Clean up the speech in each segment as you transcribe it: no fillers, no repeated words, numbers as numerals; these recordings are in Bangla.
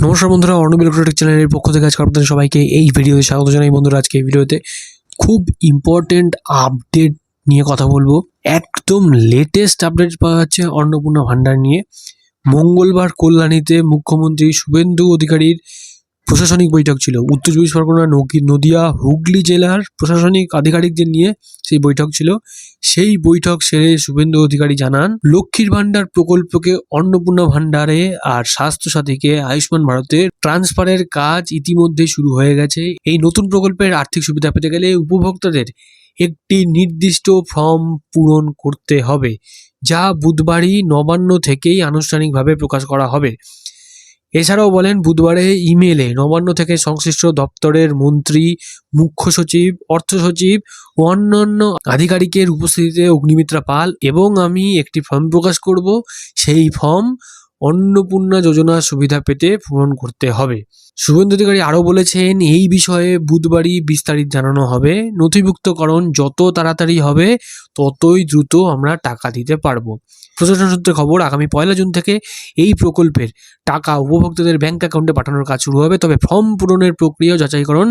নমস্কার বন্ধুরা, অর্ণব ইলেকট্রনিক চ্যানেলের পক্ষ থেকে আজকে আপনাদের সবাইকে এই ভিডিওতে স্বাগত জানাই। বন্ধুরা, আজকে এই ভিডিওতে খুব ইম্পর্টেন্ট আপডেট নিয়ে কথা বলবো। একদম লেটেস্ট আপডেট পাওয়া যাচ্ছে অন্নপূর্ণা ভান্ডার নিয়ে। মঙ্গলবার কল্যাণীতে মুখ্যমন্ত্রী শুভেন্দু অধিকারীর প্রশাসনিক বৈঠক ছিল। উত্তর চব্বিশ পরগনা, নদিয়া, হুগলি জেলার প্রশাসনিক আধিকারিকদের নিয়ে সেই বৈঠক ছিল। সেই বৈঠক সেরে শুভেন্দু অধিকারী জানান, লক্ষ্মীর ভান্ডার প্রকল্পকে অন্নপূর্ণা ভান্ডারে আর স্বাস্থ্য সাথীকে আয়ুষ্মান ভারতের ট্রান্সফারের কাজ ইতিমধ্যে শুরু হয়ে গেছে। এই নতুন প্রকল্পের আর্থিক সুবিধা পেতে গেলে উপভোক্তাদের একটি নির্দিষ্ট ফর্ম পূরণ করতে হবে, যা বুধবারই নবান্ন থেকেই আনুষ্ঠানিকভাবে প্রকাশ করা হবে। এছাড়াও বলেন, বুধবারে ইমেলে নবান্ন থেকে সংশ্লিষ্ট দপ্তরের মন্ত্রী, মুখ্য সচিব, অর্থ সচিব ও অন্যান্য আধিকারিকের উপস্থিতিতে অগ্নিমিত্রা পাল এবং আমি একটি ফর্ম প্রকাশ করব। সেই ফর্ম অন্নপূর্ণা যোজনা সুবিধা পেতে পূরণ করতে হবে। শুভেন্দু অধিকারী আরও বলেছেন, এই বিষয়ে বুধবারই বিস্তারিত জানানো হবে। নথিভুক্তকরণ যত তাড়াতাড়ি হবে ততই দ্রুত আমরা টাকা দিতে পারবো। প্রশাসন সূত্রে খবর, আগামী 1 জুন থেকে এই প্রকল্পের টাকা উপভোক্তাদের ব্যাংক অ্যাকাউন্টে পাঠানোর কাজ শুরু হবে। তবে ফর্ম পূরণের প্রক্রিয়া যাচাইকরণ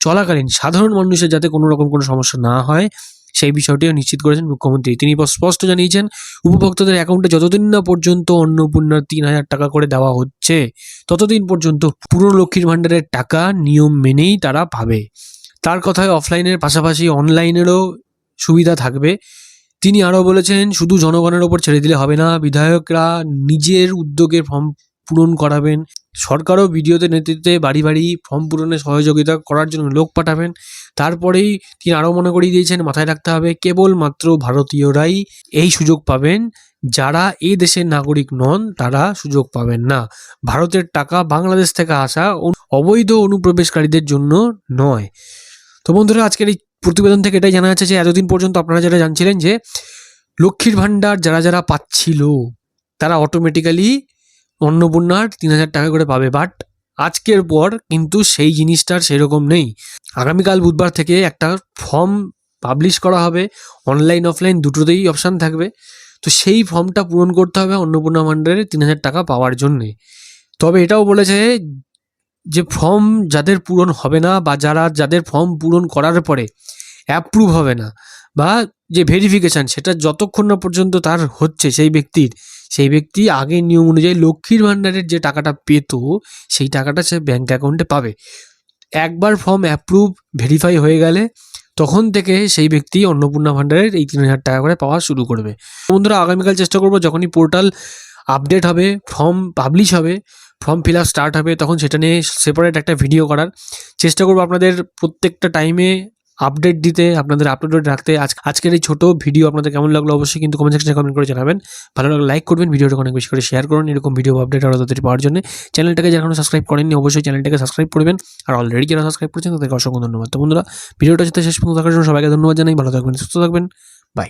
চলাকালীন সাধারণ মানুষের যাতে কোনো রকম কোনো সমস্যা না হয় সেই বিষয়টিও নিশ্চিত করেছেন মুখ্যমন্ত্রী। তিনি স্পষ্ট জানিয়েছেন, উপভোক্তাদের অ্যাকাউন্টে যতদিন না পর্যন্ত অন্নপূর্ণার 3,000 টাকা করে দেওয়া হচ্ছে ততদিন পর্যন্ত পুরনো লক্ষ্মীর ভান্ডারের টাকা নিয়ম মেনেই তারা পাবে। তার কথায় অফলাইনের পাশাপাশি অনলাইনেরও সুবিধা থাকবে। তিনি আরও বলেছেন, শুধু জনগণের ওপর ছেড়ে দিলে হবে না, বিধায়করা নিজের উদ্যোগে ফর্ম পূরণ করাবেন। সরকারও ভিডিওতে নেতৃত্বে বাড়ি বাড়ি ফর্ম পূরণে সহযোগিতা করার জন্য লোক পাঠাবেন। তারপরেই তিনি আরও মনে করিয়ে দিয়েছেন, মাথায় রাখতে হবে কেবলমাত্র ভারতীয়রাই এই সুযোগ পাবেন, যারা এই দেশের নাগরিক নন তারা সুযোগ পাবেন না। ভারতের টাকা বাংলাদেশ থেকে আসা অবৈধ অনুপ্রবেশকারীদের জন্য নয়। তো বন্ধুরা, আজকের এই প্রতিবেদন থেকে এটাই জানা যাচ্ছে যে এতদিন পর্যন্ত আপনারা যারা জানছিলেন যে লক্ষ্মীর ভান্ডার যারা যারা পাচ্ছিল তারা অটোমেটিক্যালি অন্নপূর্ণার 3,000 টাকা করে পাবে, বাট আজকের পর কিন্তু সেই জিনিসটার সেরকম নেই। আগামীকাল বুধবার থেকে একটা ফর্ম পাবলিশ করা হবে, অনলাইন অফলাইন দুটোতেই অপশান থাকবে। তো সেই ফর্মটা পূরণ করতে হবে অন্নপূর্ণা ভান্ডারে 3,000 টাকা পাওয়ার জন্যে। তবে এটাও বলেছে যে ফর্ম যাদের পূরণ হবে না বা যাদের ফর্ম পূরণ করার পরে অ্যাপ্রুভ হবে না বা যে ভেরিফিকেশান সেটা যতক্ষণ না পর্যন্ত তার হচ্ছে সেই ব্যক্তি আগের নিয়ম অনুযায়ী লক্ষ্মীর ভান্ডারের যে টাকাটা পেত সেই টাকাটা সে ব্যাঙ্ক অ্যাকাউন্টে পাবে। একবার ফর্ম অ্যাপ্রুভ ভেরিফাই হয়ে গেলে তখন থেকে সেই ব্যক্তি অন্নপূর্ণা ভান্ডারের এই 3,000 টাকা করে পাওয়া শুরু করবে। বন্ধুরা, আগামীকাল চেষ্টা করবো যখনই পোর্টাল আপডেট হবে, ফর্ম পাবলিশ হবে, ফর্ম ফিল আপ স্টার্ট হবে, তখন সেটা নিয়ে সেপারেট একটা ভিডিও করার চেষ্টা করবো। আপনাদের প্রত্যেকটা টাইমে আপডেট দিতে, আপনাদের আপলোড রাখতে। আজকের এই ছোটো ভিডিও আপনাদের কেমন লাগলো অবশ্যই কিন্তু কমেন্ট সেকশনে কমেন্ট করে জানাবেন। ভালো লাগলে লাইক করবেন, ভিডিওটা অনেক বেশি করে শেয়ার করুন। এরকম ভিডিও আপডেট আরও তাড়াতাড়ি পাওয়ার জন্য চ্যানেলটাকে যারা সাবস্ক্রাইব করেননি অবশ্যই চ্যানেলটাকে সাবস্ক্রাইব করবেন। আর অলরেডি যারা সাবস্ক্রাইব করেছেন তাদেরকে অসংখ্য ধন্যবাদ। তো বন্ধুরা, ভিডিওটা সাথে শেষ পর্যন্ত দেখার জন্য সবাইকে ধন্যবাদ জানাই। ভালো থাকবেন, সুস্থ থাকবেন, বাই।